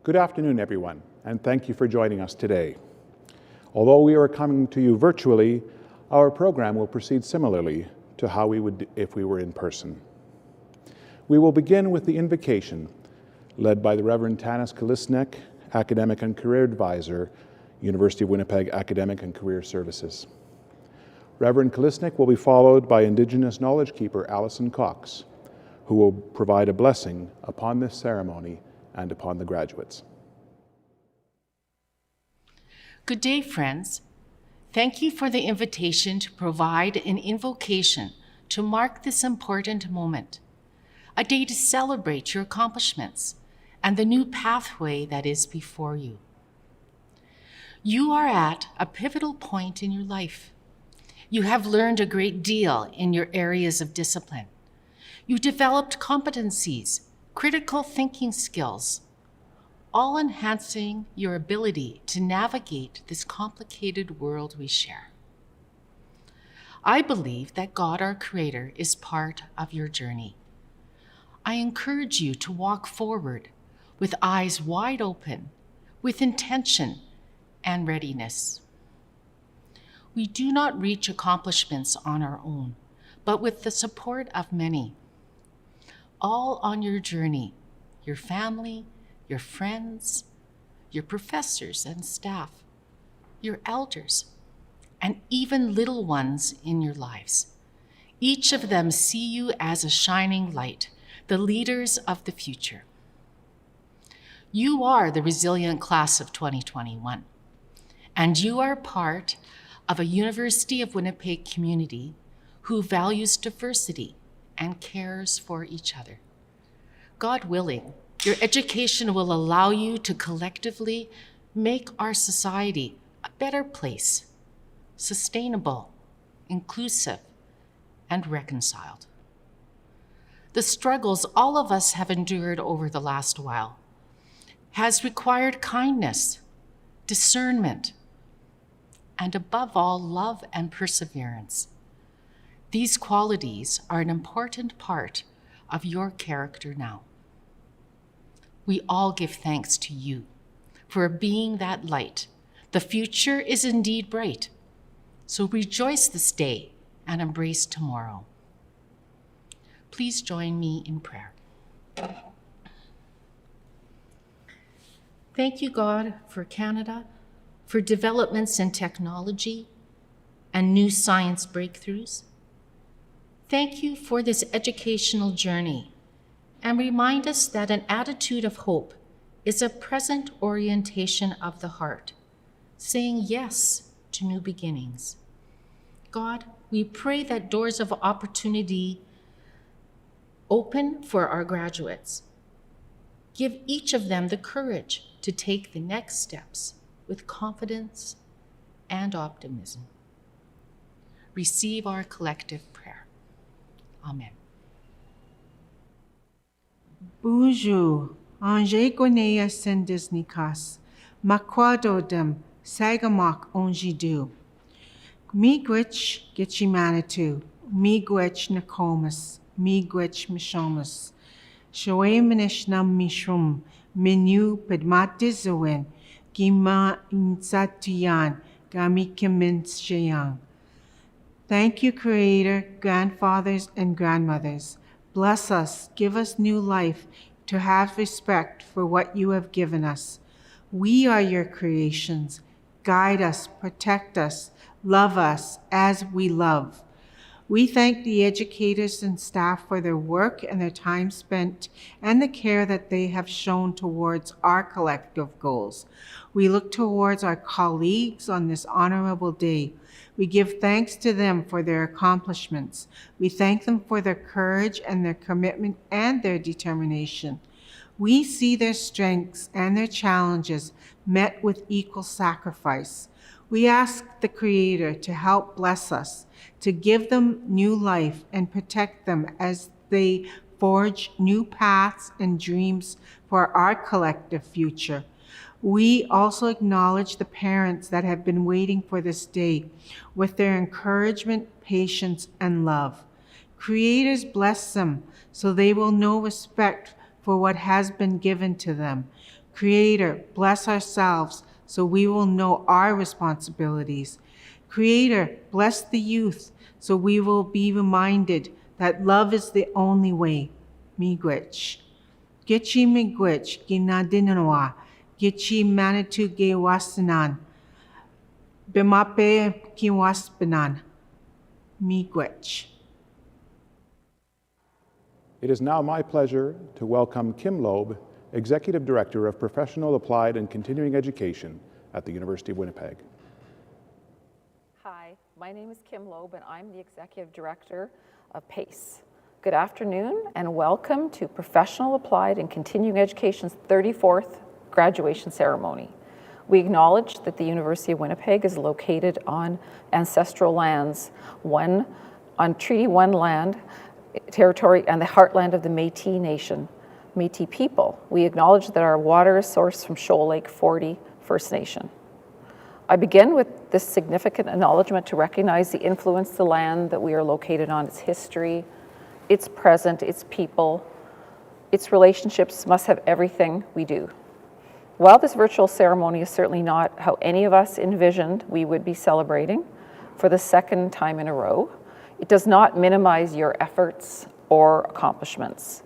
Good afternoon, everyone, and thank you for joining us today. Although we are coming to you virtually, our program will proceed similarly to how we would if we were in person. We will begin with the invocation, led by the Reverend Tanis Kalisnek, Academic and Career Advisor, University of Winnipeg Academic and Career Services. Reverend Kalisnek will be followed by Indigenous Knowledge Keeper Alison Cox, who will provide a blessing upon this ceremony and upon the graduates. Good day, friends. Thank you for the invitation to provide an invocation to mark this important moment, a day to celebrate your accomplishments and the new pathway that is before you. You are at a pivotal point in your life. You have learned a great deal in your areas of discipline. You developed competencies, critical thinking skills, all enhancing your ability to navigate this complicated world we share. I believe that God, our Creator, is part of your journey. I encourage you to walk forward with eyes wide open, with intention and readiness. We do not reach accomplishments on our own, but with the support of many. All on your journey, your family, your friends, your professors and staff, your elders, and even little ones in your lives. Each of them see you as a shining light, the leaders of the future. You are the resilient class of 2021, and you are part of a University of Winnipeg community who values diversity and cares for each other. God willing, your education will allow you to collectively make our society a better place, sustainable, inclusive, and reconciled. The struggles all of us have endured over the last while has required kindness, discernment, and above all, love and perseverance. These qualities are an important part of your character now. We all give thanks to you for being that light. The future is indeed bright, so rejoice this day and embrace tomorrow. Please join me in prayer. Thank you, God, for Canada, for developments in technology and new science breakthroughs. Thank you for this educational journey, and remind us that an attitude of hope is a present orientation of the heart, saying yes to new beginnings. God, we pray that doors of opportunity open for our graduates. Give each of them the courage to take the next steps with confidence and optimism. Receive our collective prayer. Amen. Buju, anje gonea sendisnikas, makwado dem, sagamak onjidu. Miigwech gitchimanitu, miigwech nakomas, miigwech mishomas. Shoe minishnam mishrum, minu padmatizawin, gima insatiyan, gamikiminshayan. Thank you, Creator, grandfathers and grandmothers. Bless us, give us new life to have respect for what you have given us. We are your creations. Guide us, protect us, love us as we love. We thank the educators and staff for their work and their time spent and the care that they have shown towards our collective goals. We look towards our colleagues on this honorable day. We give thanks to them for their accomplishments. We thank them for their courage and their commitment and their determination. We see their strengths and their challenges met with equal sacrifice. We ask the Creator to help bless us, to give them new life and protect them as they forge new paths and dreams for our collective future. We also acknowledge the parents that have been waiting for this day with their encouragement, patience, and love. Creators, bless them so they will know respect for what has been given to them. Creator, bless ourselves so we will know our responsibilities. Creator, bless the youth so we will be reminded that love is the only way. Miigwech. Gichi miigwech ginadinanoa. Gichi manitou ge wasanan. Bimape kiwaspanan. Miigwech. It is now my pleasure to welcome Kim Loeb, Executive Director of Professional, Applied, and Continuing Education at the University of Winnipeg. Hi, my name is Kim Loeb and I'm the Executive Director of PACE. Good afternoon and welcome to Professional, Applied, and Continuing Education's 34th graduation ceremony. We acknowledge that the University of Winnipeg is located on ancestral lands, on Treaty 1 land, territory, and the heartland of the Métis Nation, Métis people. We acknowledge that our water is sourced from Shoal Lake 40 First Nation. I begin with this significant acknowledgement to recognize the influence the land that we are located on, its history, its present, its people, its relationships must have everything we do. While this virtual ceremony is certainly not how any of us envisioned we would be celebrating for the second time in a row, it does not minimize your efforts or accomplishments.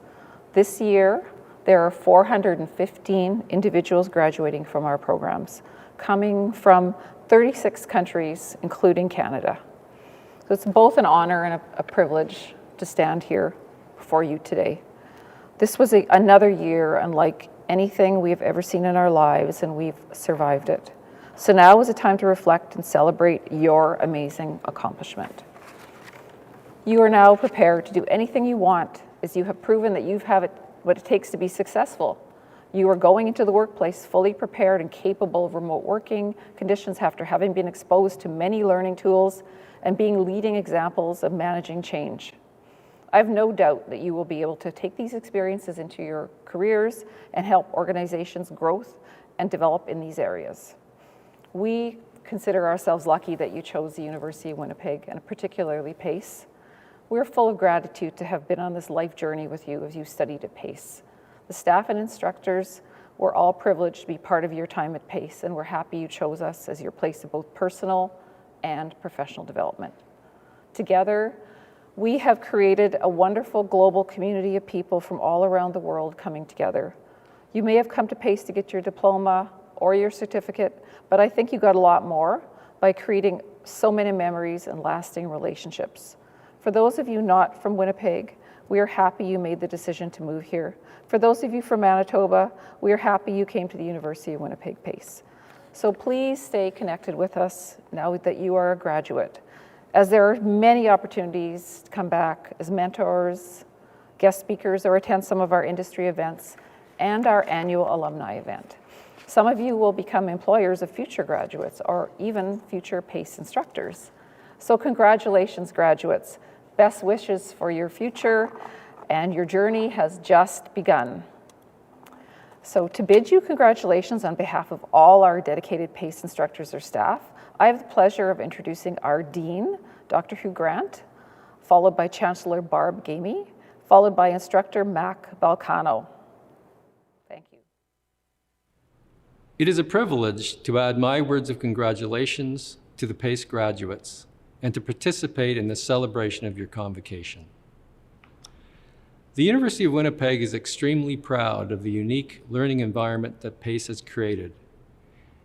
This year, there are 415 individuals graduating from our programs, coming from 36 countries, including Canada. So it's both an honor and a privilege to stand here before you today. This was another year unlike anything we have ever seen in our lives, and we've survived it. So now is a time to reflect and celebrate your amazing accomplishment. You are now prepared to do anything you want, as you have proven that you have what it takes to be successful. You are going into the workplace fully prepared and capable of remote working conditions after having been exposed to many learning tools and being leading examples of managing change. I have no doubt that you will be able to take these experiences into your careers and help organizations growth and develop in these areas. We consider ourselves lucky that you chose the University of Winnipeg, and particularly PACE. We're full of gratitude to have been on this life journey with you as you studied at PACE. The staff and instructors were all privileged to be part of your time at PACE, and we're happy you chose us as your place of both personal and professional development. Together, we have created a wonderful global community of people from all around the world coming together. You may have come to PACE to get your diploma or your certificate, but I think you got a lot more by creating so many memories and lasting relationships. For those of you not from Winnipeg, we are happy you made the decision to move here. For those of you from Manitoba, we are happy you came to the University of Winnipeg PACE. So please stay connected with us now that you are a graduate, as there are many opportunities to come back as mentors, guest speakers, or attend some of our industry events and our annual alumni event. Some of you will become employers of future graduates or even future PACE instructors. So congratulations, graduates. Best wishes for your future, and your journey has just begun. So to bid you congratulations on behalf of all our dedicated PACE instructors or staff, I have the pleasure of introducing our Dean, Dr. Hugh Grant, followed by Chancellor Barb Gamey, followed by Instructor Mac Balcano. Thank you. It is a privilege to add my words of congratulations to the PACE graduates and to participate in the celebration of your convocation. The University of Winnipeg is extremely proud of the unique learning environment that PACE has created,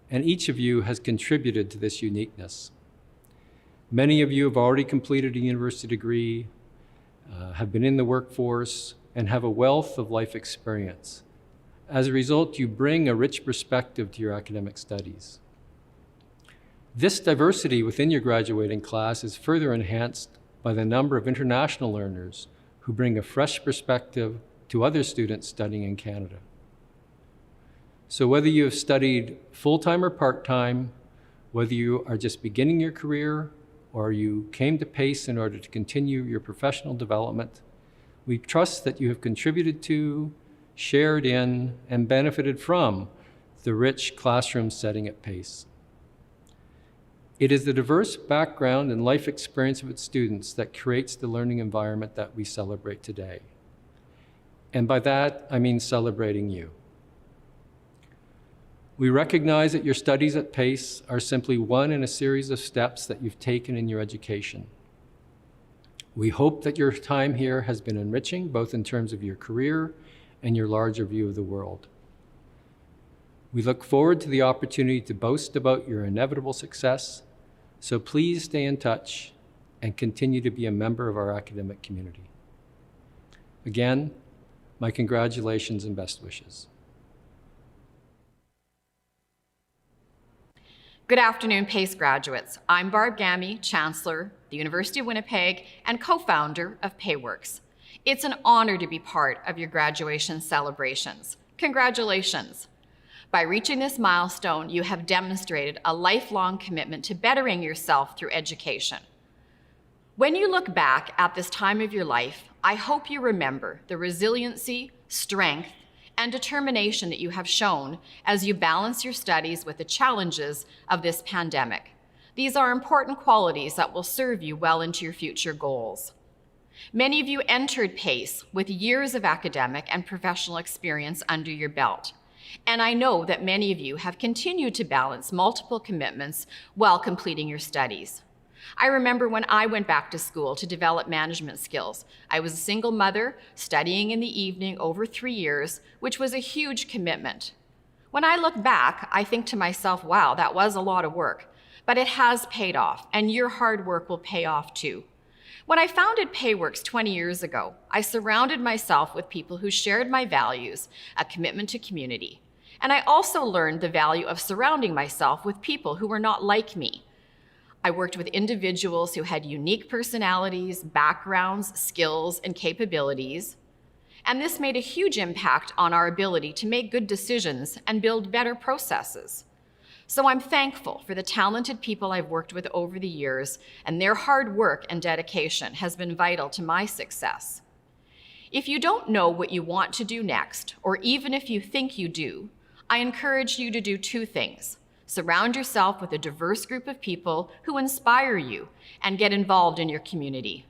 and each of you has contributed to this uniqueness. Many of you have already completed a university degree, have been in the workforce, and have a wealth of life experience. As a result, you bring a rich perspective to your academic studies. This diversity within your graduating class is further enhanced by the number of international learners who bring a fresh perspective to other students studying in Canada. So whether you have studied full-time or part-time, whether you are just beginning your career or you came to PACE in order to continue your professional development, we trust that you have contributed to, shared in, and benefited from the rich classroom setting at PACE. It is the diverse background and life experience of its students that creates the learning environment that we celebrate today. And by that, I mean celebrating you. We recognize that your studies at PACE are simply one in a series of steps that you've taken in your education. We hope that your time here has been enriching, both in terms of your career and your larger view of the world. We look forward to the opportunity to boast about your inevitable success, so please stay in touch and continue to be a member of our academic community. Again, my congratulations and best wishes. Good afternoon, PACE graduates. I'm Barb Gammy, Chancellor, the University of Winnipeg, and co-founder of PayWorks. It's an honor to be part of your graduation celebrations. Congratulations. By reaching this milestone, you have demonstrated a lifelong commitment to bettering yourself through education. When you look back at this time of your life, I hope you remember the resiliency, strength, and determination that you have shown as you balance your studies with the challenges of this pandemic. These are important qualities that will serve you well into your future goals. Many of you entered PACE with years of academic and professional experience under your belt. And I know that many of you have continued to balance multiple commitments while completing your studies. I remember when I went back to school to develop management skills. I was a single mother studying in the evening over 3 years, which was a huge commitment. When I look back, I think to myself, wow, that was a lot of work, but it has paid off, and your hard work will pay off too. When I founded PayWorks 20 years ago, I surrounded myself with people who shared my values, a commitment to community. And I also learned the value of surrounding myself with people who were not like me. I worked with individuals who had unique personalities, backgrounds, skills, and capabilities. And this made a huge impact on our ability to make good decisions and build better processes. So I'm thankful for the talented people I've worked with over the years, and their hard work and dedication has been vital to my success. If you don't know what you want to do next, or even if you think you do, I encourage you to do 2 things. Surround yourself with a diverse group of people who inspire you and get involved in your community.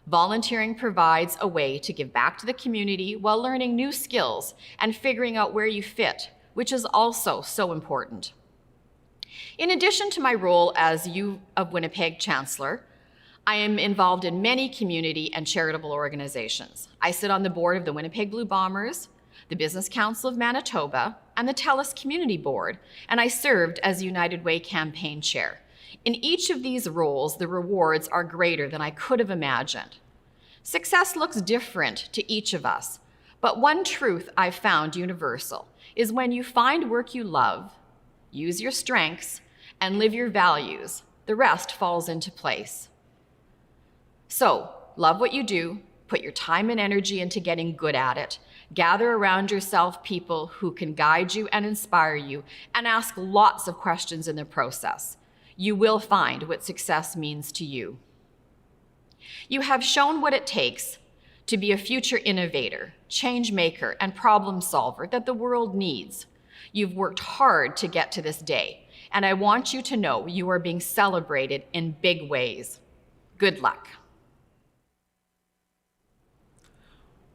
Volunteering provides a way to give back to the community while learning new skills and figuring out where you fit, which is also so important. In addition to my role as UWinnipeg Chancellor, I am involved in many community and charitable organizations. I sit on the board of the Winnipeg Blue Bombers, the Business Council of Manitoba, and the TELUS Community Board, and I served as United Way campaign chair. In each of these roles, the rewards are greater than I could have imagined. Success looks different to each of us, but one truth I've found universal is when you find work you love, use your strengths, and live your values, the rest falls into place. So, love what you do, put your time and energy into getting good at it, gather around yourself people who can guide you and inspire you, and ask lots of questions in the process. You will find what success means to you. You have shown what it takes to be a future innovator, change maker, and problem solver that the world needs. You've worked hard to get to this day, and I want you to know you are being celebrated in big ways. Good luck.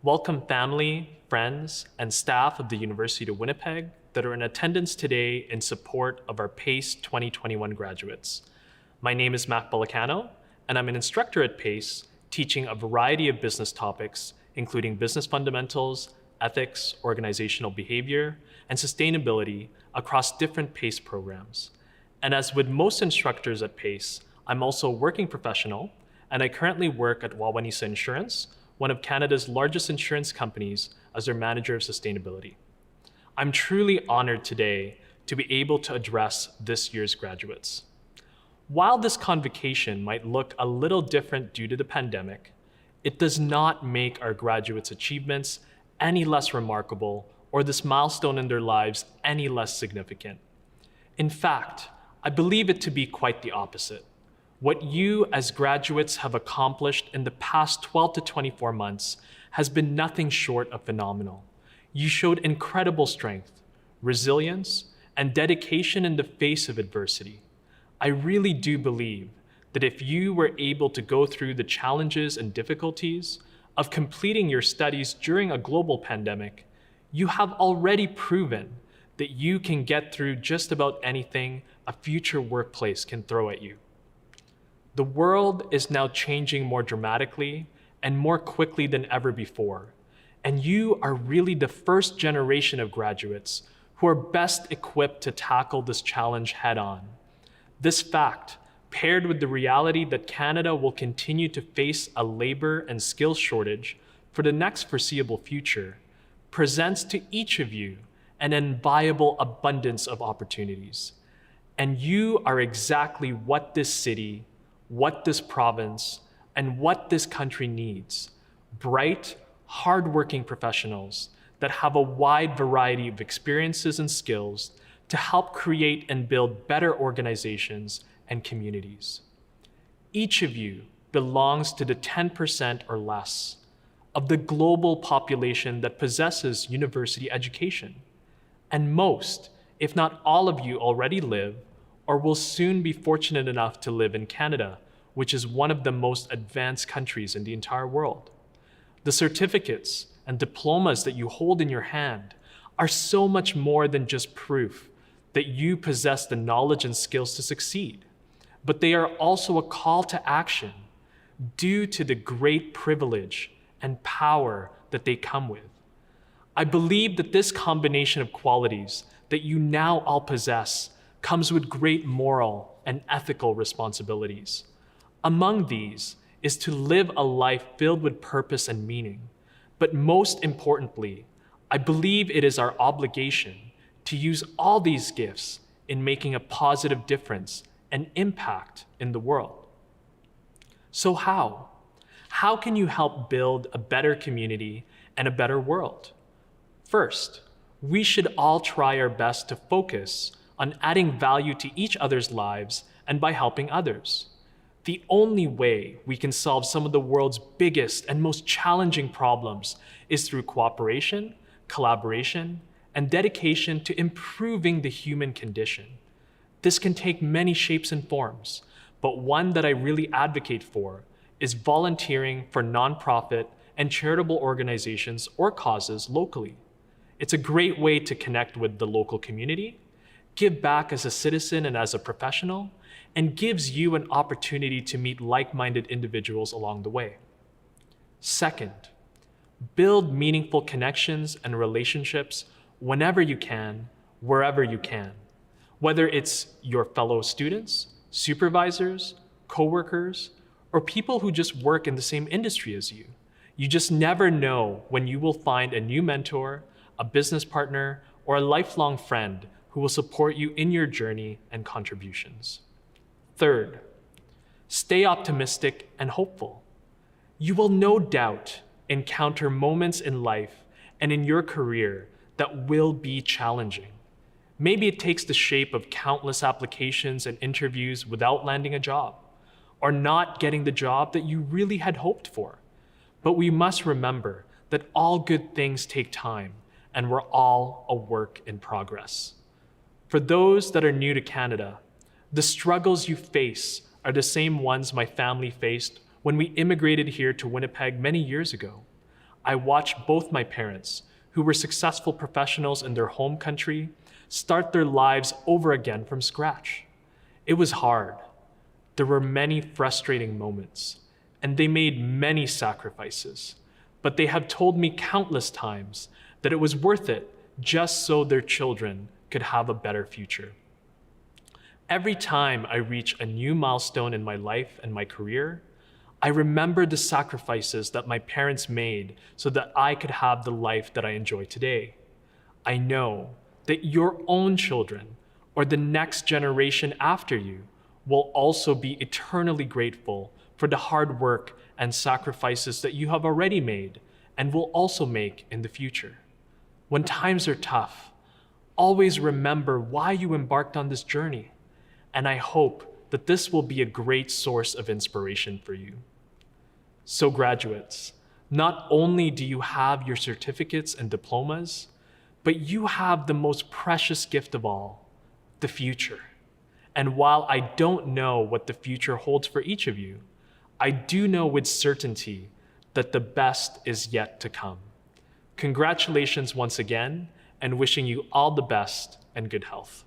Welcome family, friends, and staff of the University of Winnipeg that are in attendance today in support of our PACE 2021 graduates. My name is Mac Bolicano, and I'm an instructor at PACE, teaching a variety of business topics, including business fundamentals, ethics, organizational behavior, and sustainability across different PACE programs. And as with most instructors at PACE, I'm also a working professional, and I currently work at Wawanesa Insurance, one of Canada's largest insurance companies, as their manager of sustainability. I'm truly honored today to be able to address this year's graduates. While this convocation might look a little different due to the pandemic, it does not make our graduates' achievements any less remarkable or this milestone in their lives any less significant. In fact, I believe it to be quite the opposite. What you as graduates have accomplished in the past 12 to 24 months has been nothing short of phenomenal. You showed incredible strength, resilience, and dedication in the face of adversity. I really do believe that if you were able to go through the challenges and difficulties of completing your studies during a global pandemic, you have already proven that you can get through just about anything a future workplace can throw at you. The world is now changing more dramatically and more quickly than ever before, and you are really the first generation of graduates who are best equipped to tackle this challenge head-on. This fact, paired with the reality that Canada will continue to face a labor and skills shortage for the next foreseeable future, presents to each of you an enviable abundance of opportunities. And you are exactly what this city, what this province, and what this country needs: bright, hardworking professionals that have a wide variety of experiences and skills to help create and build better organizations and communities. Each of you belongs to the 10% or less of the global population that possesses university education. And most, if not all of you, already live or will soon be fortunate enough to live in Canada, which is one of the most advanced countries in the entire world. The certificates and diplomas that you hold in your hand are so much more than just proof that you possess the knowledge and skills to succeed, but they are also a call to action due to the great privilege and power that they come with. I believe that this combination of qualities that you now all possess comes with great moral and ethical responsibilities. Among these is to live a life filled with purpose and meaning. But most importantly, I believe it is our obligation to use all these gifts in making a positive difference and impact in the world. So how? How can you help build a better community and a better world? First, we should all try our best to focus on adding value to each other's lives and by helping others. The only way we can solve some of the world's biggest and most challenging problems is through cooperation, collaboration, and dedication to improving the human condition. This can take many shapes and forms, but one that I really advocate for is volunteering for nonprofit and charitable organizations or causes locally. It's a great way to connect with the local community, give back as a citizen and as a professional, and gives you an opportunity to meet like-minded individuals along the way. Second, build meaningful connections and relationships whenever you can, wherever you can, whether it's your fellow students, supervisors, coworkers, or people who just work in the same industry as you. You just never know when you will find a new mentor, a business partner, or a lifelong friend who will support you in your journey and contributions. Third, stay optimistic and hopeful. You will no doubt encounter moments in life and in your career that will be challenging. Maybe it takes the shape of countless applications and interviews without landing a job, or not getting the job that you really had hoped for. But we must remember that all good things take time, and we're all a work in progress. For those that are new to Canada, the struggles you face are the same ones my family faced when we immigrated here to Winnipeg many years ago. I watched both my parents, who were successful professionals in their home country, start their lives over again from scratch. It was hard. There were many frustrating moments, and they made many sacrifices, but they have told me countless times that it was worth it just so their children could have a better future. Every time I reach a new milestone in my life and my career, I remember the sacrifices that my parents made so that I could have the life that I enjoy today. I know that your own children or the next generation after you will also be eternally grateful for the hard work and sacrifices that you have already made and will also make in the future. When times are tough, always remember why you embarked on this journey, and I hope that this will be a great source of inspiration for you. So graduates, not only do you have your certificates and diplomas, but you have the most precious gift of all, the future. And while I don't know what the future holds for each of you, I do know with certainty that the best is yet to come. Congratulations once again, and wishing you all the best and good health.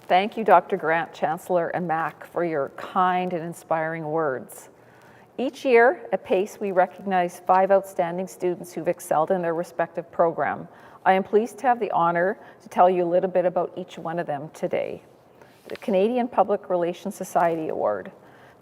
Thank you, Dr. Grant, Chancellor, and Mac, for your kind and inspiring words. Each year at PACE, we recognize 5 outstanding students who've excelled in their respective program. I am pleased to have the honor to tell you a little bit about each one of them today. The Canadian Public Relations Society Award.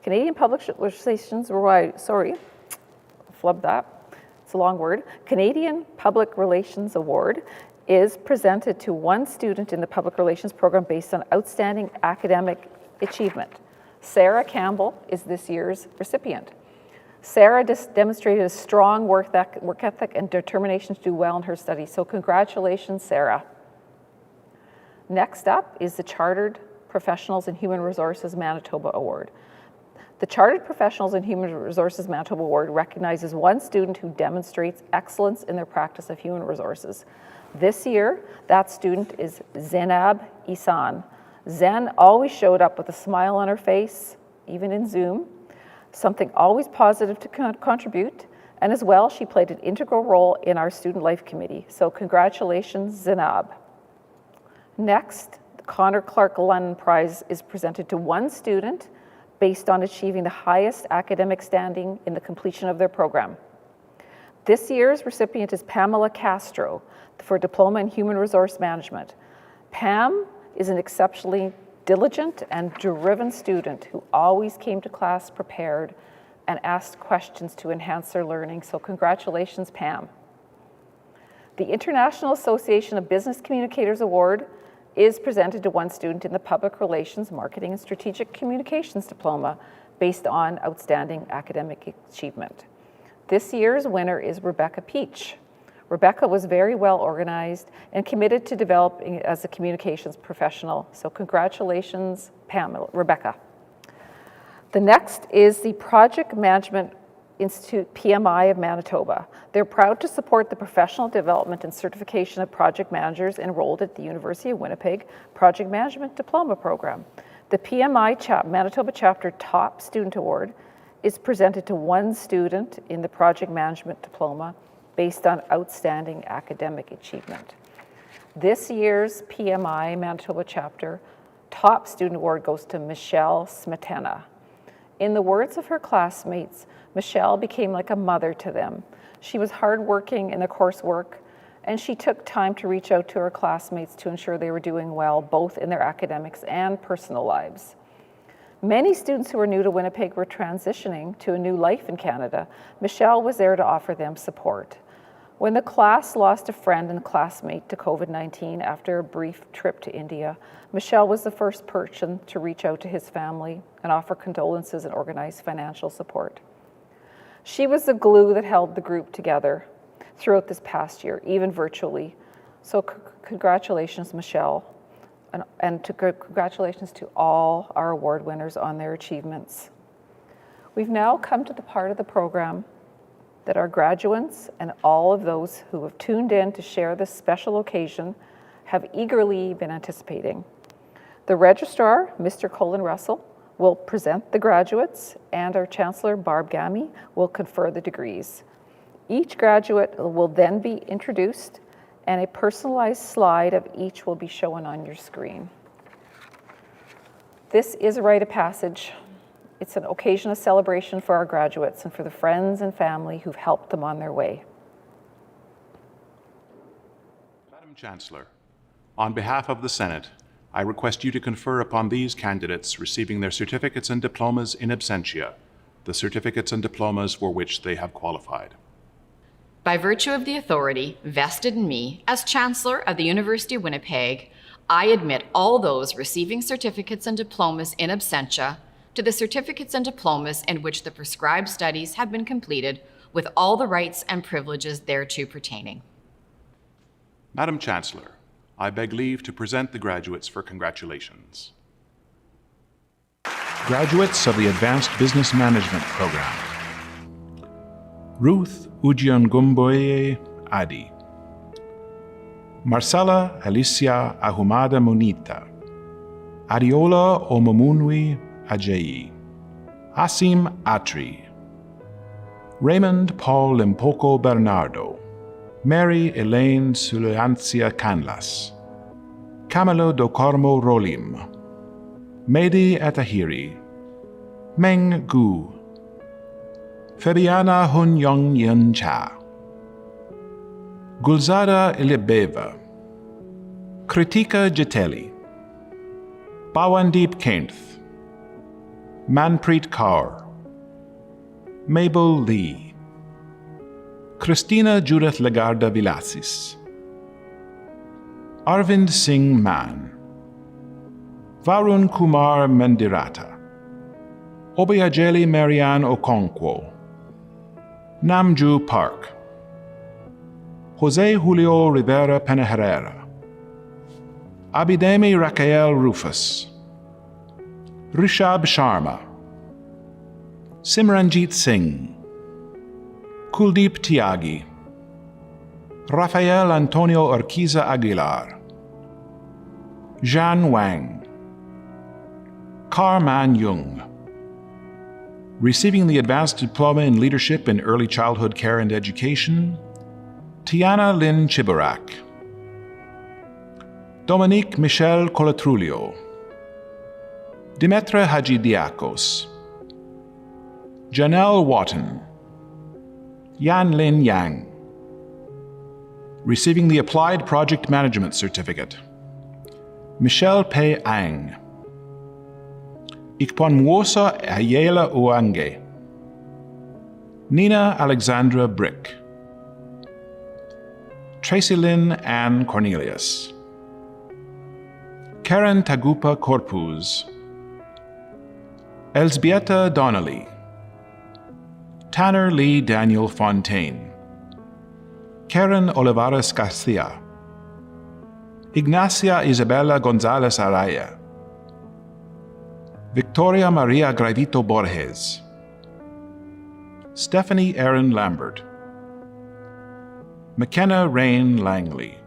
Canadian Public Relations, flubbed that, it's a long word. Canadian Public Relations Award is presented to one student in the public relations program based on outstanding academic achievement. Sarah Campbell is this year's recipient. Sarah demonstrated a strong work ethic and determination to do well in her studies, so congratulations, Sarah. Next up is the Chartered Professionals in Human Resources Manitoba Award. The Chartered Professionals in Human Resources Manitoba Award recognizes one student who demonstrates excellence in their practice of human resources. This year, that student is Zainab Isan. Zen always showed up with a smile on her face, even in Zoom, something always positive to contribute, and as well, she played an integral role in our Student Life Committee. So congratulations, Zainab. Next, the Connor Clark Lunn Prize is presented to one student based on achieving the highest academic standing in the completion of their program. This year's recipient is Pamela Castro for Diploma in Human Resource Management. Pam is an exceptionally diligent and driven student who always came to class prepared and asked questions to enhance their learning, so congratulations, Pam. The International Association of Business Communicators Award is presented to one student in the Public Relations, Marketing and Strategic Communications Diploma based on outstanding academic achievement. This year's winner is Rebecca Peach. Rebecca was very well organized and committed to developing as a communications professional. So congratulations, Rebecca. The next is the Project Management Institute, PMI of Manitoba. They're proud to support the professional development and certification of project managers enrolled at the University of Winnipeg Project Management Diploma Program. The PMI Manitoba Chapter Top Student Award is presented to one student in the Project Management Diploma based on outstanding academic achievement. This year's PMI Manitoba Chapter Top Student Award goes to Michelle Smetana. In the words of her classmates, Michelle became like a mother to them. She was hardworking in the coursework, and she took time to reach out to her classmates to ensure they were doing well, both in their academics and personal lives. Many students who were new to Winnipeg were transitioning to a new life in Canada. Michelle was there to offer them support. When the class lost a friend and classmate to COVID-19 after a brief trip to India, Michelle was the first person to reach out to his family and offer condolences and organize financial support. She was the glue that held the group together throughout this past year, even virtually. So congratulations, Michelle, and congratulations to all our award winners on their achievements. We've now come to the part of the program that our graduates and all of those who have tuned in to share this special occasion have eagerly been anticipating. The Registrar, Mr. Colin Russell, will present the graduates, and our Chancellor, Barb Gammy, will confer the degrees. Each graduate will then be introduced, and a personalized slide of each will be shown on your screen. This is a Rite of Passage. It's an occasion of celebration for our graduates and for the friends and family who've helped them on their way. Madam Chancellor, on behalf of the Senate, I request you to confer upon these candidates receiving their certificates and diplomas in absentia, the certificates and diplomas for which they have qualified. By virtue of the authority vested in me as Chancellor of the University of Winnipeg, I admit all those receiving certificates and diplomas in absentia to the certificates and diplomas in which the prescribed studies have been completed with all the rights and privileges thereto pertaining. Madam Chancellor, I beg leave to present the graduates for congratulations. Graduates of the Advanced Business Management Program. Ruth Ujiongumboye Adi. Marcela Alicia Ahumada Monita. Ariola Omomunwi Ajayi. Asim Atri. Raymond Paul Limpoko Bernardo. Mary Elaine Suluancia Canlas, Camilo do Carmo Rolim, Mehdi Atahiri, Meng Gu, Fabiana Hun Yong Yin Cha, Gulzada Ilibeva, Kritika Jiteli, Pawandeep Kainth, Manpreet Kaur, Mabel Lee, Christina Judith Lagarda Vilasis, Arvind Singh Man, Varun Kumar Mendirata, Obayajeli Marianne Okonkwo, Namju Park, Jose Julio Rivera Penaherrera, Abidemi Raquel Rufus, Rishab Sharma, Simranjit Singh, Kuldeep Tyagi, Rafael Antonio Urquiza Aguilar, Zhan Wang, Carman Jung, receiving the Advanced Diploma in Leadership in Early Childhood Care and Education, Tiana Lynn Chibarak, Dominique Michel Colatrulio, Dimetra Hagidiakos, Janelle Watton, Yan Lin Yang, receiving the Applied Project Management Certificate, Michelle Pei Ang, Ikponmwosa Ayela Uange, Nina Alexandra Brick, Tracy Lynn Ann Cornelius, Karen Tagupa Corpuz, Elsbieta Donnelly, Tanner Lee Daniel Fontaine, Karen Olivares Garcia, Ignacia Isabella Gonzalez Araya, Victoria Maria Gravito Borges, Stephanie Erin Lambert, McKenna Rain Langley,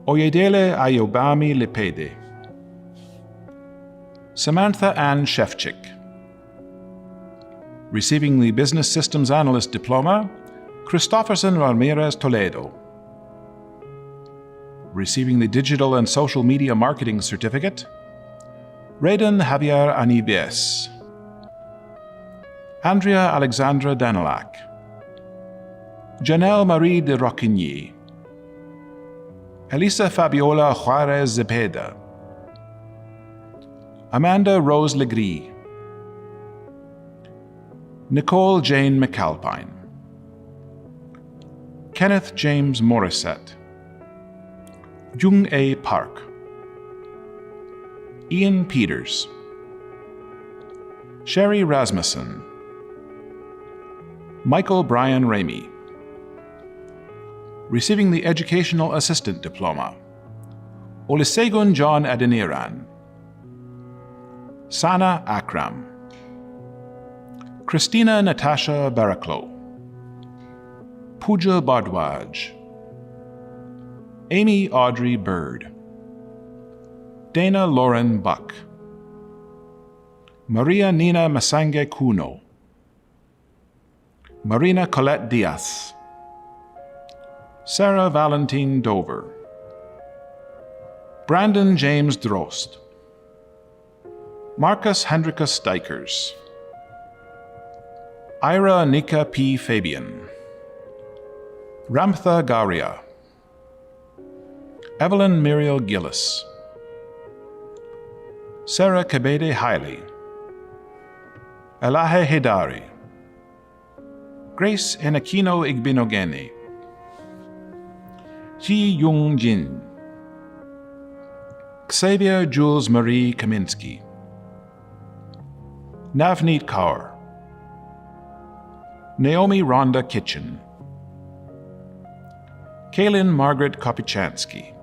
Oyedele Ayobami Lepede, Samantha Ann Shefchik, receiving the Business Systems Analyst Diploma, Christopherson Ramirez Toledo, receiving the Digital and Social Media Marketing Certificate, Raiden Javier Anibies, Andrea Alexandra Danilak, Janelle Marie de Roquigny, Elisa Fabiola Juarez Zepeda, Amanda Rose Legris, Nicole Jane McAlpine, Kenneth James Morissette, Jung A. Park, Ian Peters, Sherry Rasmussen, Michael Brian Ramey, receiving the Educational Assistant Diploma, Olusegun John Adeniran, Sana Akram, Christina Natasha Baraklo, Pooja Bardwaj, Amy Audrey Bird, Dana Lauren Buck, Maria Nina Masange Kuno, Marina Colette Diaz, Sarah Valentine Dover, Brandon James Drost, Marcus Hendrikus Dykers, Ira Nika P. Fabian, Ramtha Garia, Evelyn Muriel Gillis, Sarah Kabede Hailey, Elahe Hedari, Grace Enakino Igbinogene, Ji Yung Jin, Xavier Jules Marie Kaminsky, Navneet Kaur, Naomi Rhonda Kitchen, Kaylin Margaret Kopichansky,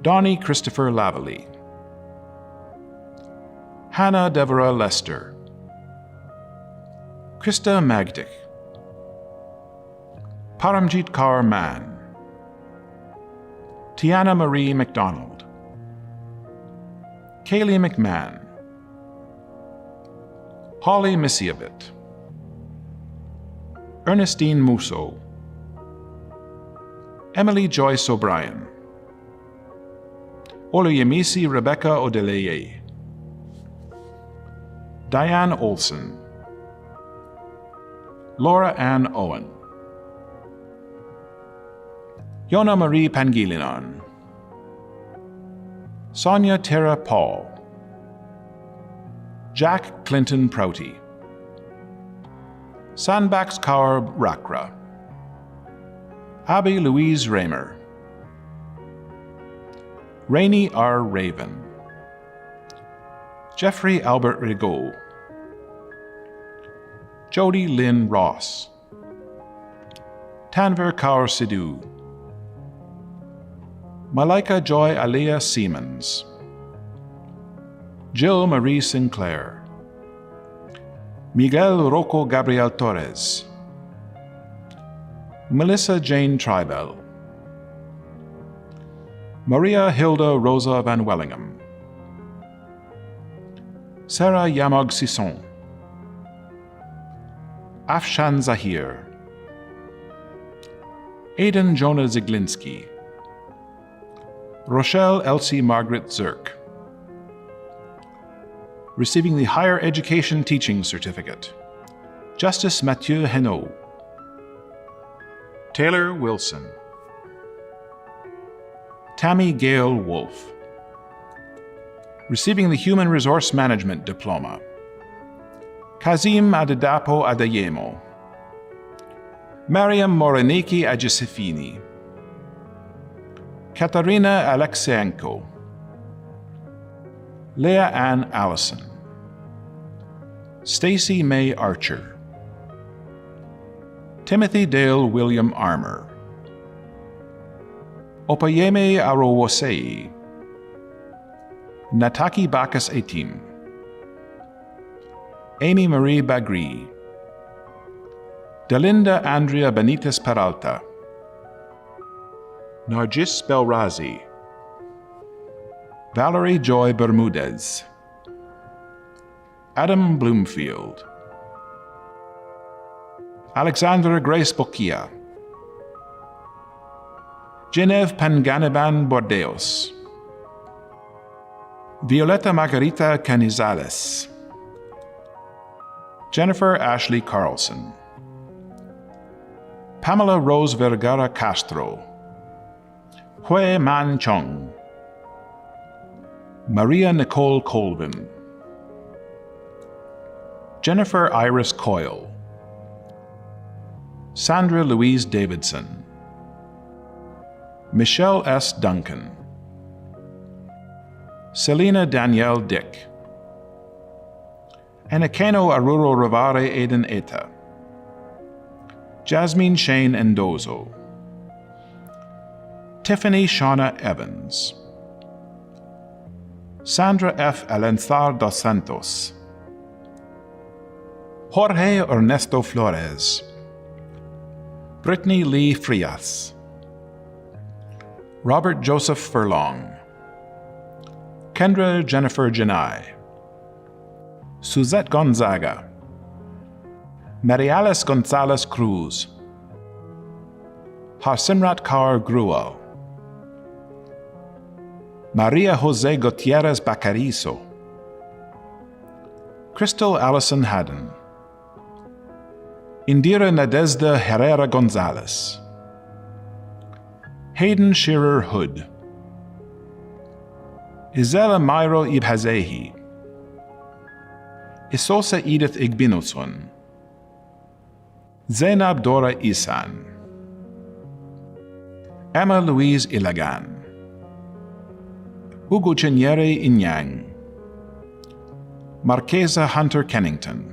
Donnie Christopher Lavalley, Hannah Deborah Lester, Krista Magdick, Paramjit Kaur Mann, Tiana Marie McDonald, Kaylee McMahon, Holly Missiavit, Ernestine Musso, Emily Joyce O'Brien, Oluyemisi Rebecca Odeleye, Diane Olson, Laura Ann Owen, Yona Marie Pangilinan, Sonia Tara Paul, Jack Clinton Prouty, Sandbax Kaur Rakra, Abby Louise Raymer, Rainey R. Raven, Jeffrey Albert Rigaud, Jody Lynn Ross, Tanver Kaur Sidhu, Malika Joy Aliyah Siemens, Jill Marie Sinclair, Miguel Rocco Gabriel Torres, Melissa Jane Tribel, Maria Hilda Rosa Van Wellingham, Sarah Yamog Sisson, Afshan Zahir, Aidan Jonah Ziglinski, Rochelle Elsie Margaret Zirk. Receiving the Higher Education Teaching Certificate, Justice Mathieu Henault, Taylor Wilson, Tammy Gale Wolfe. Receiving the Human Resource Management Diploma, Kazim Adedapo Adeyemo, Mariam Moreniki Ajisifini, Katarina Alexeenko, Leah Ann Allison, Stacy May Archer, Timothy Dale William Armour, Opayeme Arowosei, Nataki Bacchus Etim, Amy Marie Bagri, Delinda Andrea Benitez Peralta, Nargis Belrazi, Valerie Joy Bermudez, Adam Bloomfield, Alexandra Grace Bokia, Genevieve Panganiban Bordeos, Violeta Margarita Canizales, Jennifer Ashley Carlson, Pamela Rose Vergara Castro, Hui Man Chung, Maria Nicole Colvin, Jennifer Iris Coyle, Sandra Louise Davidson, Michelle S. Duncan, Selena Danielle Dick, Anakeno Aruro Ravare Aiden Eta, Jasmine Shane Endozo, Tiffany Shauna Evans, Sandra F. Alenzar dos Santos, Jorge Ernesto Flores, Brittany Lee Frias, Robert Joseph Furlong, Kendra Jennifer Janai, Suzette Gonzaga, Marialis Gonzalez Cruz, Harsimrat Kaur Gruel, Maria Jose Gutierrez Bacarizo, Crystal Allison Haddon, Indira Nadezhda Herrera Gonzalez, Hayden Shearer Hood, Isela Myro Ibhazehi, Isosa Edith Igbinosun, Zainab Dora Isan, Emma Louise Ilagan, Hugo Chinyere Inyang, Marquesa Hunter Kennington,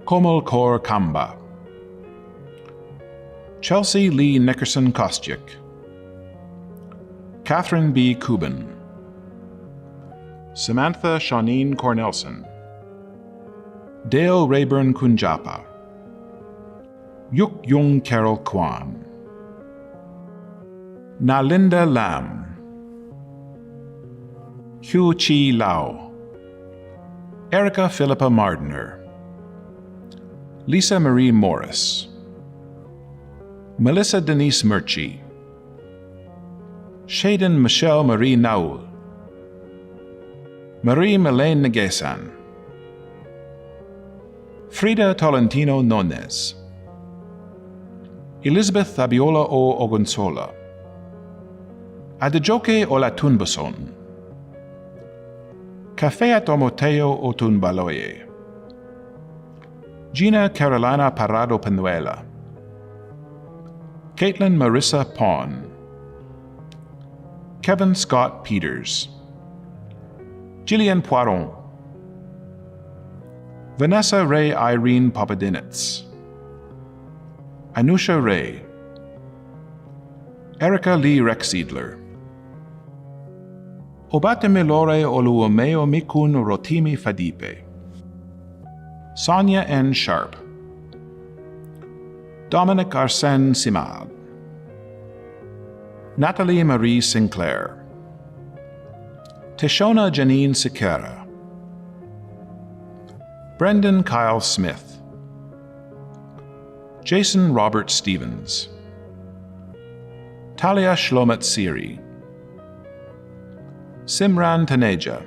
Komal Kaur Kamba, Chelsea Lee Nickerson Kostyuk, Catherine B. Kubin, Samantha Shawneen Cornelson, Dale Rayburn Kunjapa, Yuk Yung Carol Kwan, Nalinda Lam, Hugh Chi Lau, Erica Philippa Mardner, Lisa Marie Morris, Melissa Denise Murchie, Shaden Michelle Marie Naul, Marie Melaine Negesan, Frida Tolentino Nones, Elizabeth Abiola O Ogunsola, Adejoke Olatunbason, Cafeat Omoteo Otunbaloye, Gina Carolina Parado Penuela, Caitlin Marissa Pawn, Kevin Scott Peters, Gillian Poiron, Vanessa Ray Irene Papadinitz, Anusha Ray, Erica Lee Rexedler, Obatemilore Oluomeo Mikun Rotimi Fadipe, Sonia N. Sharp, Dominic Arsène Simard, Natalie Marie Sinclair, Tishona Janine Sikera, Brendan Kyle Smith, Jason Robert Stevens, Talia Shlomet Siri, Simran Taneja,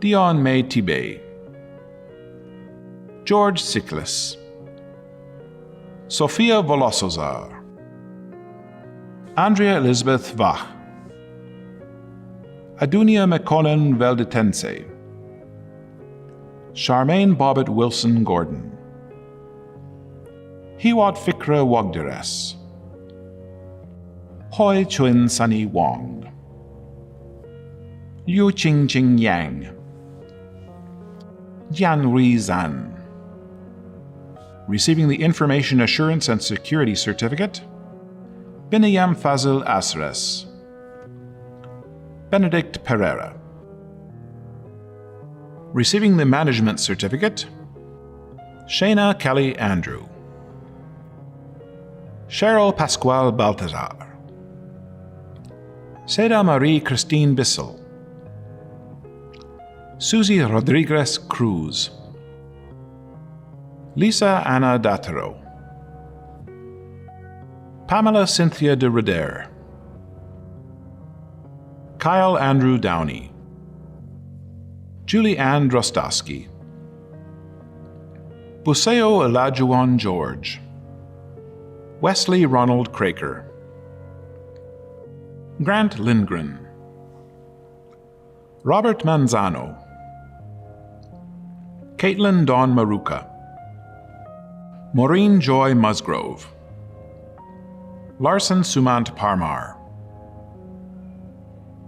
Dion May Tibet, George Siklis, Sophia Volosozar, Andrea Elizabeth Vach, Adunia McConan Veldetense, Charmaine Bobbitt Wilson Gordon, Hiwat Fikra Wagderes, Hoi Chun Sunny Wong, Liu Qing Yang, Jian Rui Zan. Receiving the Information Assurance and Security Certificate, Binayam Fazil Asres, Benedict Pereira. Receiving the Management Certificate, Shayna Kelly Andrew, Cheryl Pascual Baltazar, Seda Marie Christine Bissell, Susie Rodriguez Cruz, Lisa Anna Datero, Pamela Cynthia de Roder, Kyle Andrew Downey, Julie Ann Drozdowski, Buseo Elajuwon George, Wesley Ronald Craker, Grant Lindgren, Robert Manzano, Caitlin Dawn Maruka, Maureen Joy Musgrove, Larson Sumant Parmar,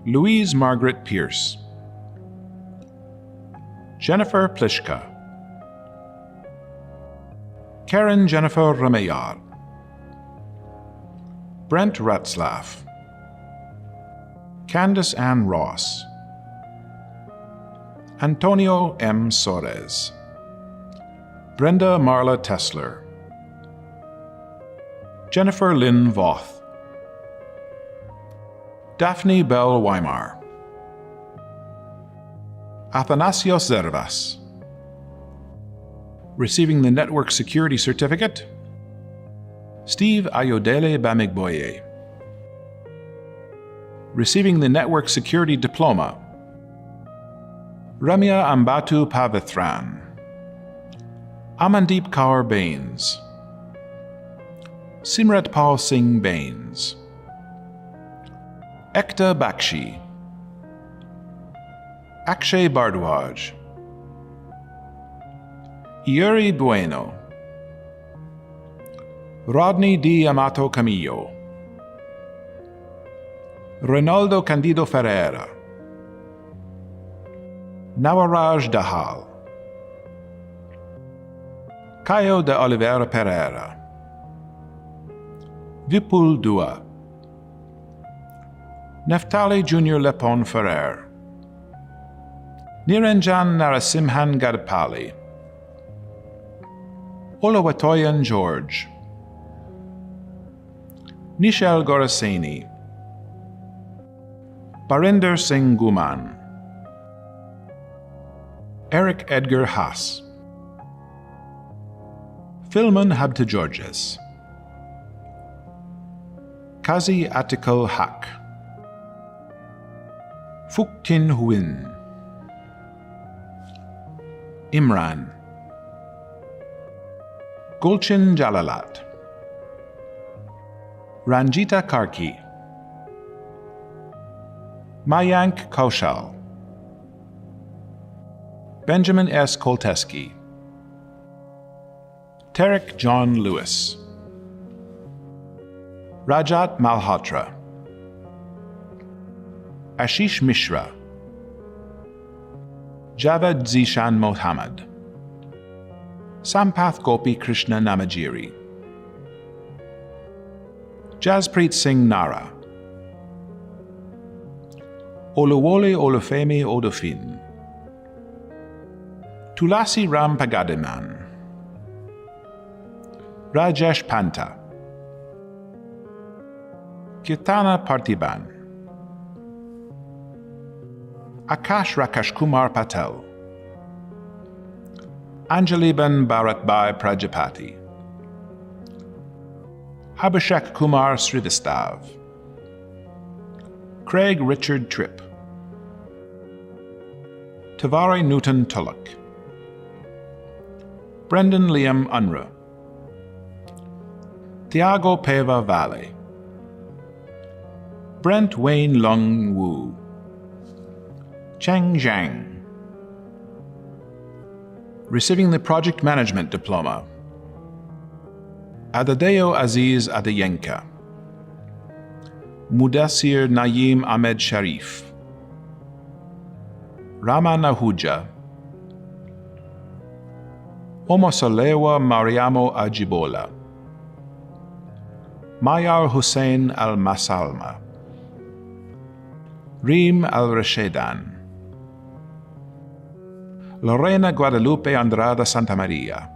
Louise Margaret Pierce, Jennifer Plishka, Karen Jennifer Ramayar, Brent Ratzlaff, Candace Ann Ross, Antonio M. Soares, Brenda Marla Tessler, Jennifer Lynn Voth, Daphne Bell Weimar, Athanasios Zervas. Receiving the Network Security Certificate, Steve Ayodele Bamigboye. Receiving the Network Security Diploma, Ramya Ambatu Pavithran, Amandeep Kaur Bains, Simratpal Singh Bains, Ekta Bakshi, Akshay Bardwaj, Yuri Bueno, Rodney D. Amato Camillo, Ronaldo Candido Ferreira, Nawaraj Dahal, Caio de Oliveira Pereira, Vipul Dua, Neftali Jr. Lepon Ferrer, Niranjan Narasimhan Gadpali, Olawatoyan George, Nishal Goraseni, Barinder Singh Guman, Eric Edgar Haas, Philmon Habta Georges, Kazi Atikal Hak, Fuktin Huin, Imran, Gulchin Jalalat, Ranjita Karki, Mayank Kaushal, Benjamin S. Kolteski, Tarek John Lewis, Rajat Malhotra, Ashish Mishra, Javed Zishan Mohammed, Sampath Gopi Krishna Namajiri, Jaspreet Singh Nara, Oluwole Olufemi Odofin, Tulasi Ram Pagadiman, Rajesh Panta, Kirtana Parthiban, Akash Rakesh Kumar Patel, Anjaliban Bharatbhai Prajapati, Abhishek Kumar Srivastav, Craig Richard Tripp, Tavare Newton Tulloch, Brendan Liam Unruh, Tiago Peva Vale, Brent Wayne Lung Wu, Cheng Zhang. Receiving the Project Management Diploma, Adadeo Aziz Adeyenka, Mudassir Naeem Ahmed Sharif, Rama Nahuja, Omosolewa Mariamo Ajibola, Mayar Hussein Al-Masalma, Reem Al-Rashedan, Lorena Guadalupe Andrada Santamaria,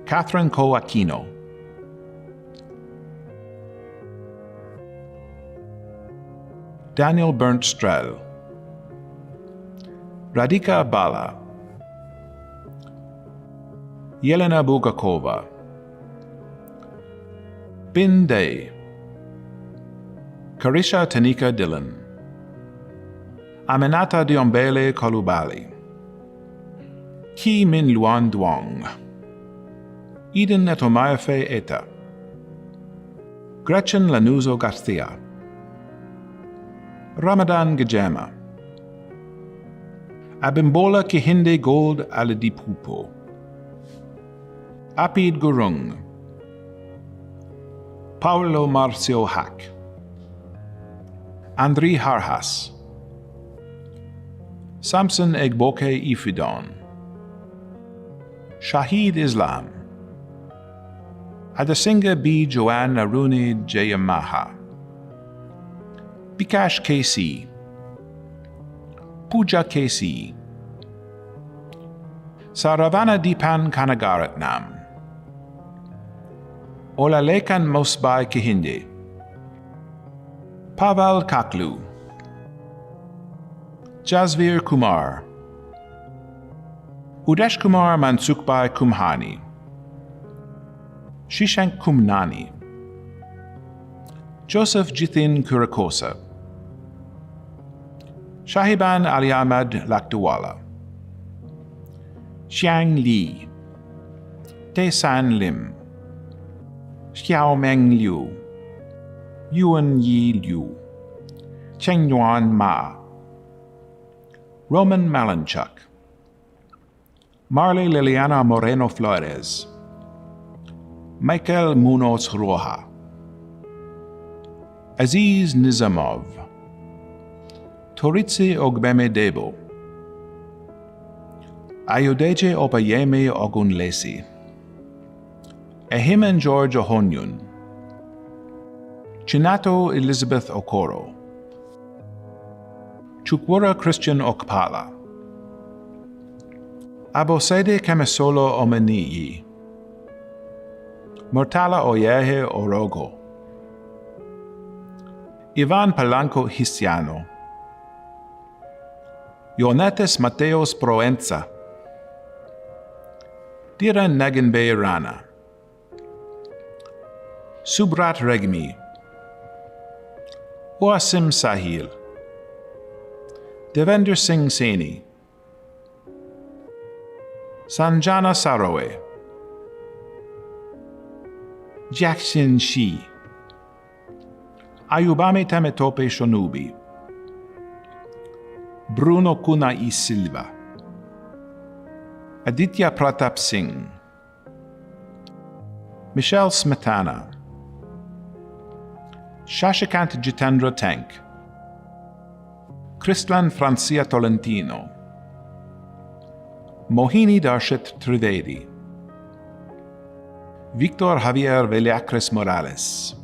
Catherine Co Aquino, Daniel Burnt Strel, Radhika Bala, Yelena Bugakova, Bin Day, Karisha Tanika Dillon, Aminata Diombele Kolubali, Ki Min Luan Duong, Eden Netomayafe Eta, Gretchen Lanuzo Garcia, Ramadan Gajema, Abimbola Kihinde Gold Aladipupo, Apid Gurung, Paulo Marcio Hack, Andri Harhas, Samson Egboke Ifidon, Shahid Islam, Adasinga B. Joanne Aruni Jayamaha, Bikash KC, Pooja KC, Saravana Dipan Kanagaratnam, Olalekan Mosbai Kihinde, Paval Kaklu, Jasvir Kumar, Udesh Kumar Mansukbai Kumhani, Shishank Kumnani, Joseph Jithin Kurakosa, Shahiban Ali Ahmad Lakdawala, Xiang Li, Te San Lim, Xiao Meng Liu, Yuan Yi Liu, Cheng Yuan Ma, Roman Malinchuk, Marley Liliana Moreno Flores, Michael Munoz Roja, Aziz Nizamov, Toritsi Ogbeme Debo, Ayodeje Opayeme Ogunlesi, Ehimen George Ohonyun, Chinato Elizabeth Okoro, Chukwura Christian Okpala, Abosede Kemesolo Omeniyi, Murtala Oyehe Orogo, Ivan Palanco Hisiano, Ionetes Mateos Proenza, Dira Naginbe Rana, Subrat Regmi, Wasim Sahil, Devender Singh Saini, Sanjana Saroe, Jackson Shi, Ayubame Tametope Shonubi, Bruno Kuna I Silva, Aditya Pratap Singh, Michelle Smetana, Shashikant Jitendra Tank, Kristlan Francia Tolentino, Mohini Darshit Trivedi, Victor Javier Veliacres Morales,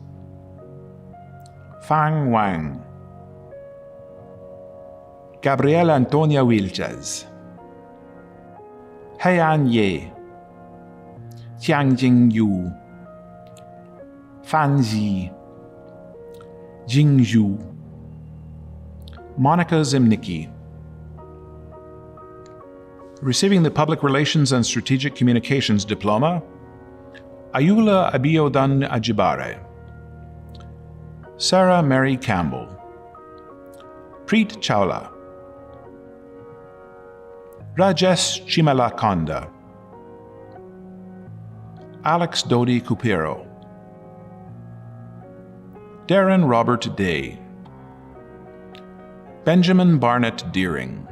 Fang Wang, Gabriela Antonia Wilches, Heian Ye, Tianjing Yu, Fan Zi, Jing Zhu, Monica Zimnicki. Receiving the Public Relations and Strategic Communications Diploma, Ayula Abiodan Ajibare, Sarah Mary Campbell, Preet Chawla, Rajesh Chimalakonda, Alex Dodi Cupero, Darren Robert Day, Benjamin Barnett Deering,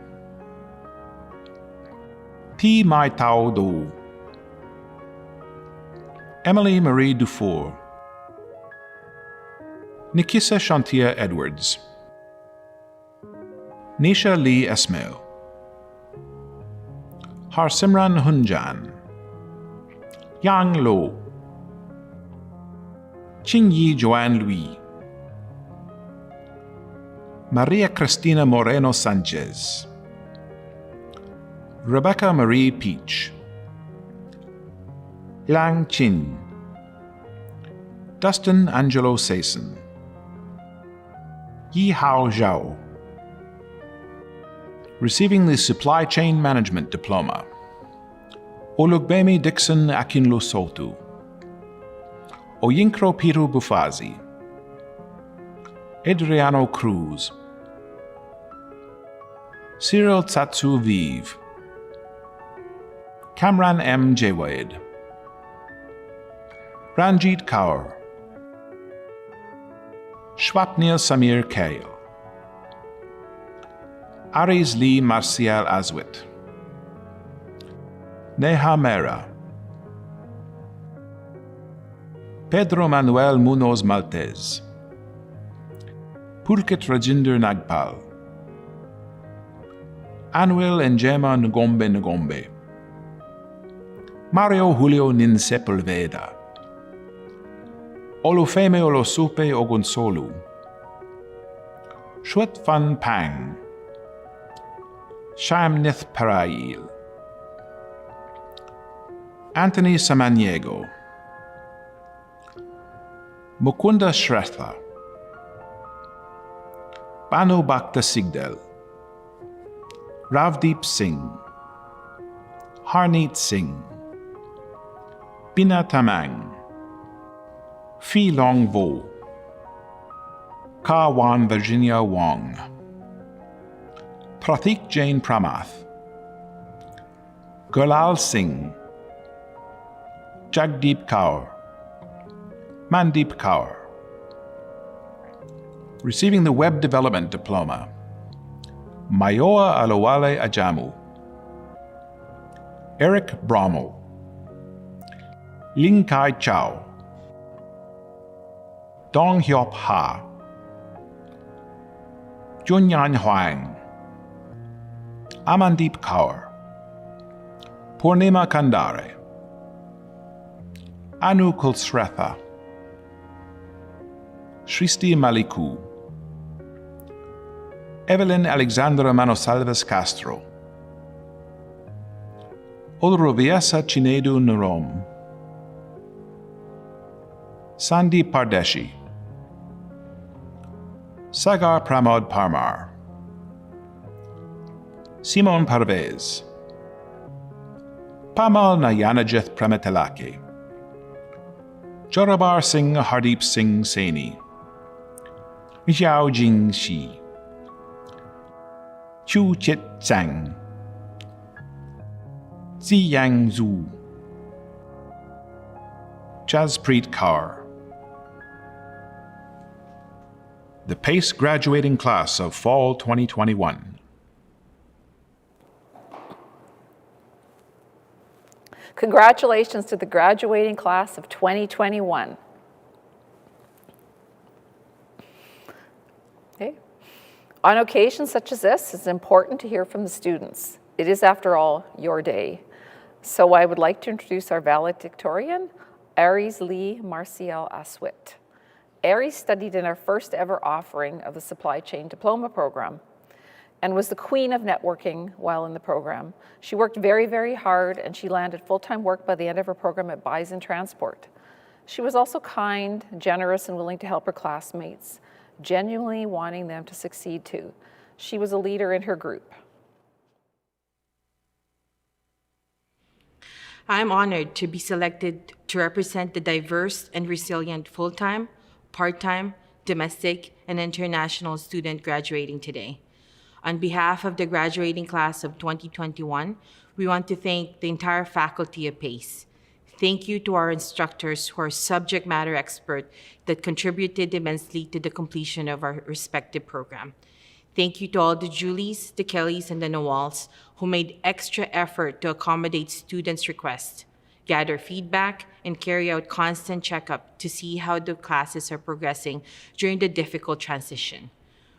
T. Mai Tao Do, Emily Marie Dufour, Nikisa Shantia Edwards, Nisha Lee Esmail, Harsimran Hunjan, Yang Lo, Qingyi Joanne Louis, Maria Cristina Moreno Sanchez, Rebecca Marie Peach, Lang Chin, Dustin Angelo Sason, Yi Hao Zhao. Receiving the Supply Chain Management Diploma, Olugbemi Dixon Akinlo Sotu, Oyinkro Piru Bufazi, Adriano Cruz, Cyril Tsatsu Vive, Kamran M. Jawed, Ranjit Kaur, Shwapnil Samir Kail, Aris Lee Marcial Azwit, Neha Mera, Pedro Manuel Munoz Maltez, Pulkit Rajinder Nagpal, Anuel Njema Ngombe, Mario Julio Nin Sepulveda, Olufeme Olosupe Ogunsolu, Shwet Van Pang, Shamnith Parail, Anthony Samaniego, Mukunda Shretha, Banu Bhakta Sigdel, Ravdeep Singh, Harneet Singh, Bina Tamang, Phi Long Vo, Ka Wan Virginia Wong, Pratik Jain Pramath, Gulal Singh, Jagdeep Kaur, Mandeep Kaur. Receiving the Web Development Diploma, Mayoa Alowale Ajamu, Eric Brommel, Ling Kai Chow, Dong Hyop Ha, Junyan Huang, Amandeep Kaur, Purnima Kandare, Anu Kulsretha, Shristi Maliku, Evelyn Alexandra Manosalves Castro, Olroviesa Chinedu Narom, Sandi Pardeshi, Sagar Pramod Parmar, Simon Parvez, Pamal na Yanajeth Premetelake. Jorabar Singh Hardeep Singh Saini. Xiao Jing Shi. Chu Chit Zhang. Ziyang Zhu. Jaspreet Kaur. The PACE graduating class of Fall 2021. Congratulations to the graduating class of 2021. Okay. On occasions such as this, it's important to hear from the students. It is, after all, your day. So I would like to introduce our valedictorian, Aries Lee Marcial Aswit. Aries studied in our first ever offering of the Supply Chain Diploma program and was the queen of networking while in the program. She worked very, very hard, and she landed full-time work by the end of her program at Bison Transport. She was also kind, generous, and willing to help her classmates, genuinely wanting them to succeed too. She was a leader in her group. I'm honored to be selected to represent the diverse and resilient full-time, part-time, domestic, and international student graduating today. On behalf of the graduating class of 2021, we want to thank the entire faculty of PACE. Thank you to our instructors who are subject matter experts that contributed immensely to the completion of our respective program. Thank you to all the Julies, the Kellys, and the Noals who made extra effort to accommodate students' requests, gather feedback, and carry out constant checkup to see how the classes are progressing during the difficult transition.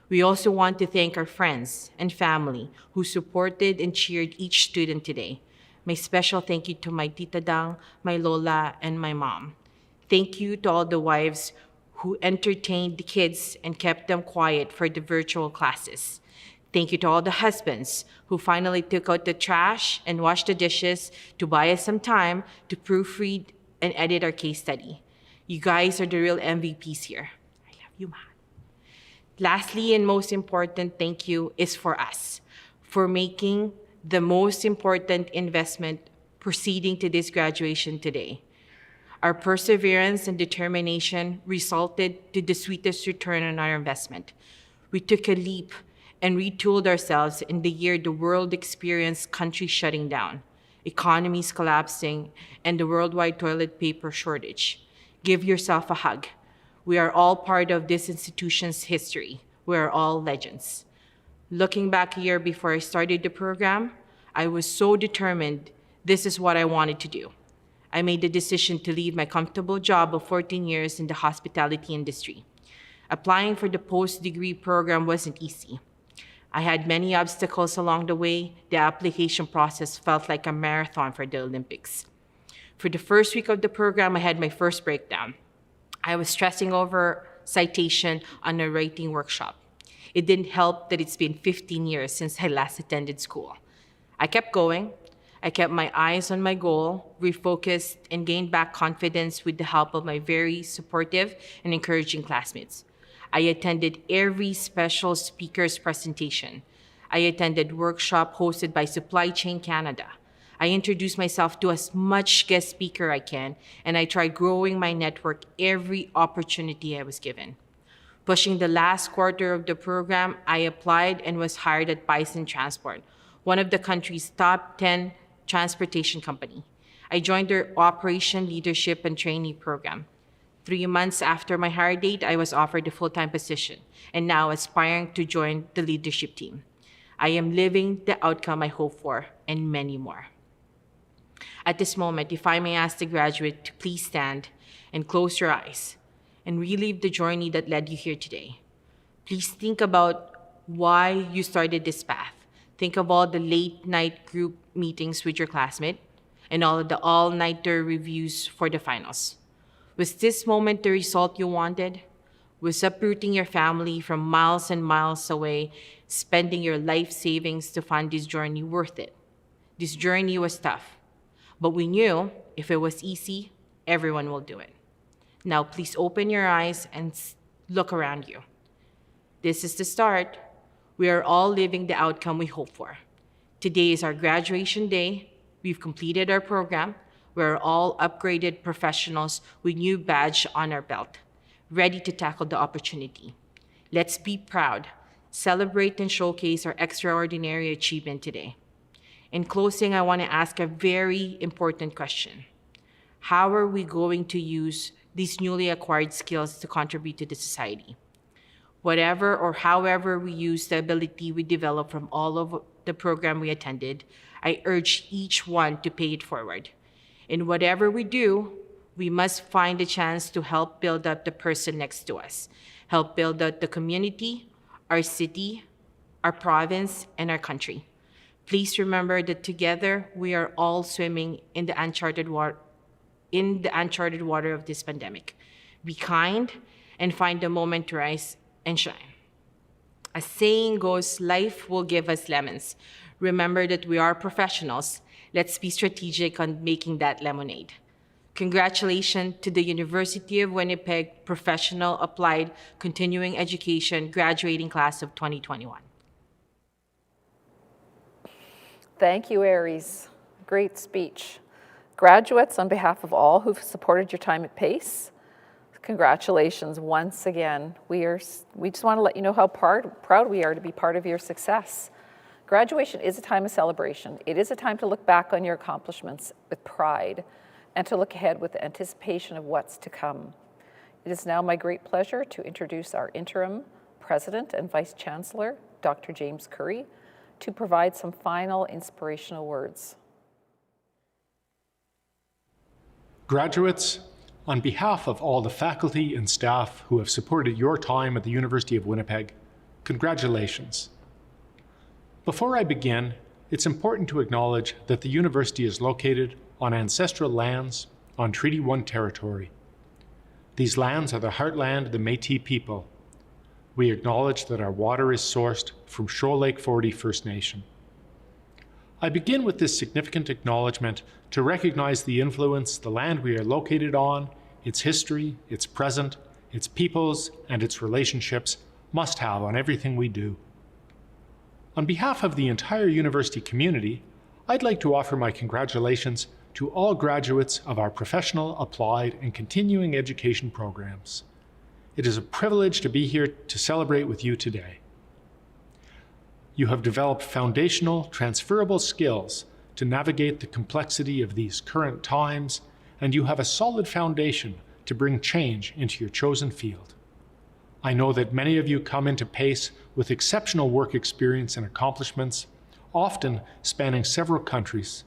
We also want to thank our friends and family who supported and cheered each student today. My special thank you to my Tita Dang, my Lola, and my mom. Thank you to all the wives who entertained the kids and kept them quiet for the virtual classes. Thank you to all the husbands who finally took out the trash and washed the dishes to buy us some time to proofread and edit our case study. You guys are the real MVPs here. I love you, Ma. Lastly, and most important thank you is for us, for making the most important investment proceeding to this graduation today. Our perseverance and determination resulted to the sweetest return on our investment. We took a leap and retooled ourselves in the year the world experienced countries shutting down, economies collapsing, and the worldwide toilet paper shortage. Give yourself a hug. We are all part of this institution's history. We are all legends. Looking back a year before I started the program, I was so determined this is what I wanted to do. I made the decision to leave my comfortable job of 14 years in the hospitality industry. Applying for the post-degree program wasn't easy. I had many obstacles along the way. The application process felt like a marathon for the Olympics. For the first week of the program, I had my first breakdown. I was stressing over citation on a writing workshop. It didn't help that it's been 15 years since I last attended school. I kept going. I kept my eyes on my goal, refocused, and gained back confidence with the help of my very supportive and encouraging classmates. I attended every special speaker's presentation. I attended workshop hosted by Supply Chain Canada. I introduced myself to as much guest speaker I can, and I tried growing my network every opportunity I was given. Pushing the last quarter of the program, I applied and was hired at Bison Transport, one of the country's top 10 transportation company. I joined their Operation Leadership and Trainee program. 3 months after my hire date, I was offered a full-time position and now aspiring to join the leadership team. I am living the outcome I hope for and many more. At this moment, if I may ask the graduate to please stand and close your eyes and relive the journey that led you here today. Please think about why you started this path. Think of all the late-night group meetings with your classmate and all of the all-nighter reviews for the finals. Was this moment the result you wanted? Was uprooting your family from miles and miles away, spending your life savings to fund this journey worth it? This journey was tough, but we knew if it was easy, everyone will do it. Now please open your eyes and look around you. This is the start. We are all living the outcome we hope for. Today is our graduation day. We've completed our program. We're all upgraded professionals with new badge on our belt, ready to tackle the opportunity. Let's be proud, celebrate and showcase our extraordinary achievement today. In closing, I want to ask a very important question. How are we going to use these newly acquired skills to contribute to the society? Whatever or however we use the ability we develop from all of the program we attended, I urge each one to pay it forward. In whatever we do, we must find a chance to help build up the person next to us, help build up the community, our city, our province, and our country. Please remember that together we are all swimming in the uncharted water of this pandemic. Be kind and find a moment to rise and shine. As saying goes, life will give us lemons. Remember that we are professionals. Let's be strategic on making that lemonade. Congratulations to the University of Winnipeg Professional Applied Continuing Education graduating class of 2021. Thank you, Aries. Great speech. Graduates, on behalf of all who've supported your time at PACE, congratulations once again. We just want to let you know how proud we are to be part of your success. Graduation is a time of celebration. It is a time to look back on your accomplishments with pride and to look ahead with anticipation of what's to come. It is now my great pleasure to introduce our interim president and vice chancellor, Dr. James Curry, to provide some final inspirational words. Graduates, on behalf of all the faculty and staff who have supported your time at the University of Winnipeg, congratulations. Before I begin, it's important to acknowledge that the university is located on ancestral lands on Treaty 1 territory. These lands are the heartland of the Métis people. We acknowledge that our water is sourced from Shoal Lake 40 First Nation. I begin with this significant acknowledgement to recognize the influence the land we are located on, its history, its present, its peoples, and its relationships must have on everything we do. On behalf of the entire university community, I'd like to offer my congratulations to all graduates of our professional, applied, and continuing education programs. It is a privilege to be here to celebrate with you today. You have developed foundational, transferable skills to navigate the complexity of these current times, and you have a solid foundation to bring change into your chosen field. I know that many of you come into PACE with exceptional work experience and accomplishments, often spanning several countries.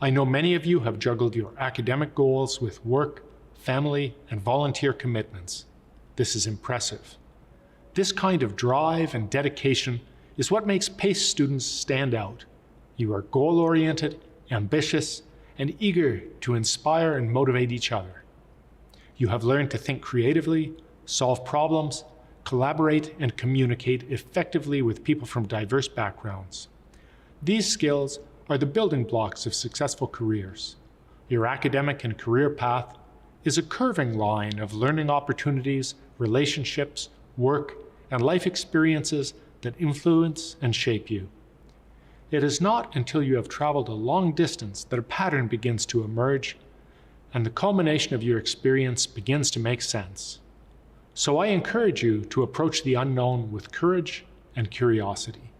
I know many of you have juggled your academic goals with work, family, and volunteer commitments. This is impressive. This kind of drive and dedication is what makes PACE students stand out. You are goal-oriented, ambitious, and eager to inspire and motivate each other. You have learned to think creatively, solve problems, collaborate, and communicate effectively with people from diverse backgrounds. These skills are the building blocks of successful careers. Your academic and career path is a curving line of learning opportunities, relationships, work, and life experiences that influence and shape you. It is not until you have traveled a long distance that a pattern begins to emerge and the culmination of your experience begins to make sense. So I encourage you to approach the unknown with courage and curiosity.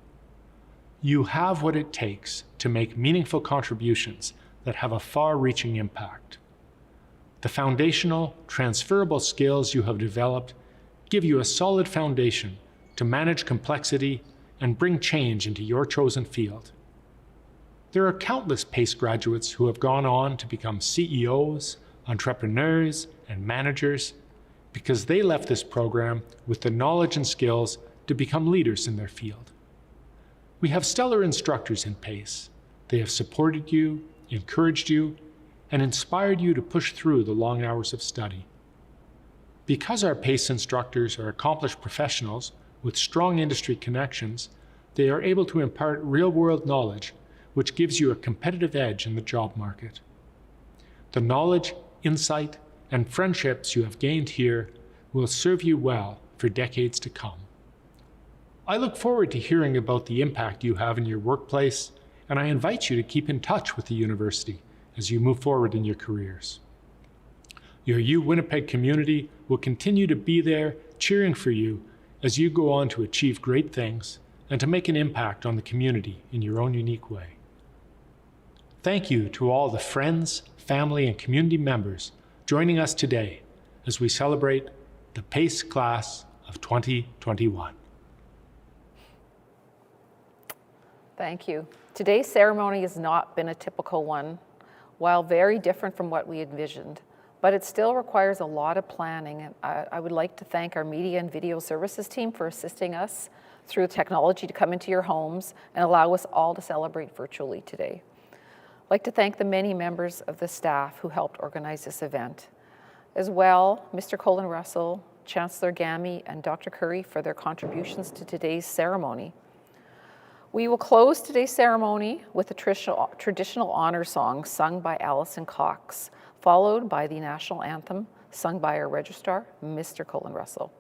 You have what it takes to make meaningful contributions that have a far-reaching impact. The foundational, transferable skills you have developed give you a solid foundation to manage complexity and bring change into your chosen field. There are countless PACE graduates who have gone on to become CEOs, entrepreneurs, and managers because they left this program with the knowledge and skills to become leaders in their field. We have stellar instructors in PACE. They have supported you, encouraged you, and inspired you to push through the long hours of study. Because our PACE instructors are accomplished professionals with strong industry connections, they are able to impart real-world knowledge, which gives you a competitive edge in the job market. The knowledge, insight, and friendships you have gained here will serve you well for decades to come. I look forward to hearing about the impact you have in your workplace and I invite you to keep in touch with the university as you move forward in your careers. Your UWinnipeg community will continue to be there cheering for you as you go on to achieve great things and to make an impact on the community in your own unique way. Thank you to all the friends, family, and community members joining us today as we celebrate the PACE class of 2021. Thank you. Today's ceremony has not been a typical one, while very different from what we envisioned, but it still requires a lot of planning. And I would like to thank our media and video services team for assisting us through technology to come into your homes and allow us all to celebrate virtually today. I'd like to thank the many members of the staff who helped organize this event. As well, Mr. Colin Russell, Chancellor Gammy, and Dr. Curry for their contributions to today's ceremony. We will close today's ceremony with a traditional honor song sung by Alison Cox, followed by the national anthem sung by our registrar, Mr. Colin Russell.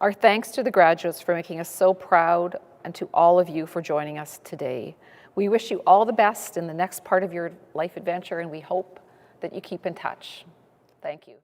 Our thanks to the graduates for making us so proud, and to all of you for joining us today. We wish you all the best in the next part of your life adventure, and we hope that you keep in touch. Thank you.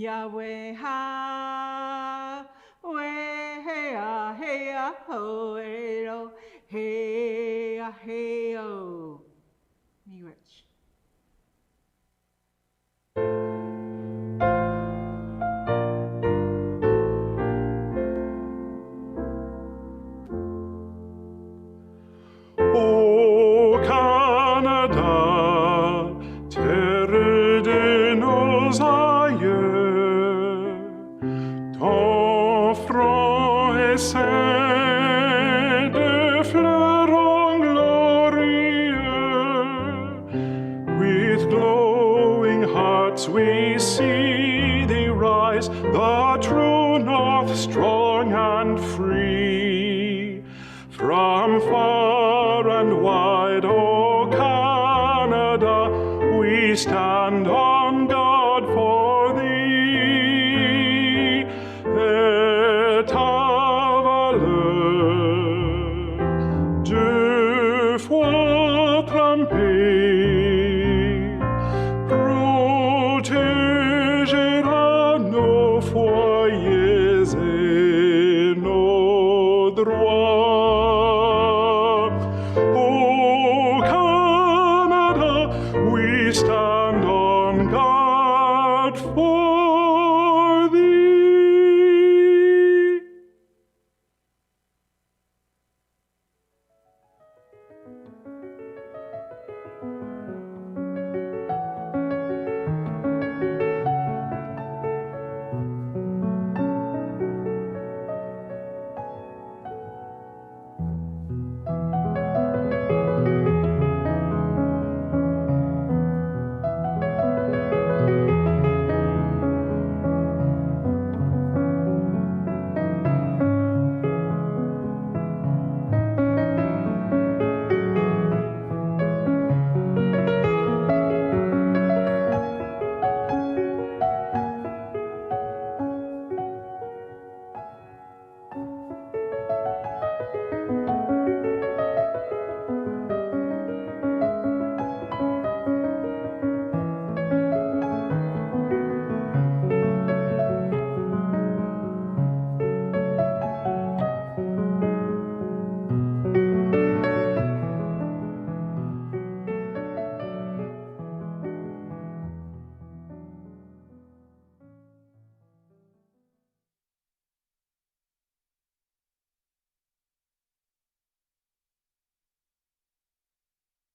Yahweh ha, hey ah ho, hey oh. Me rich. O Canada, terre de nos aïeux, ton front est ceint de fleurons glorieux. With glowing hearts we see thee rise, the true north, strong and free. From far and wide, O Canada, we stand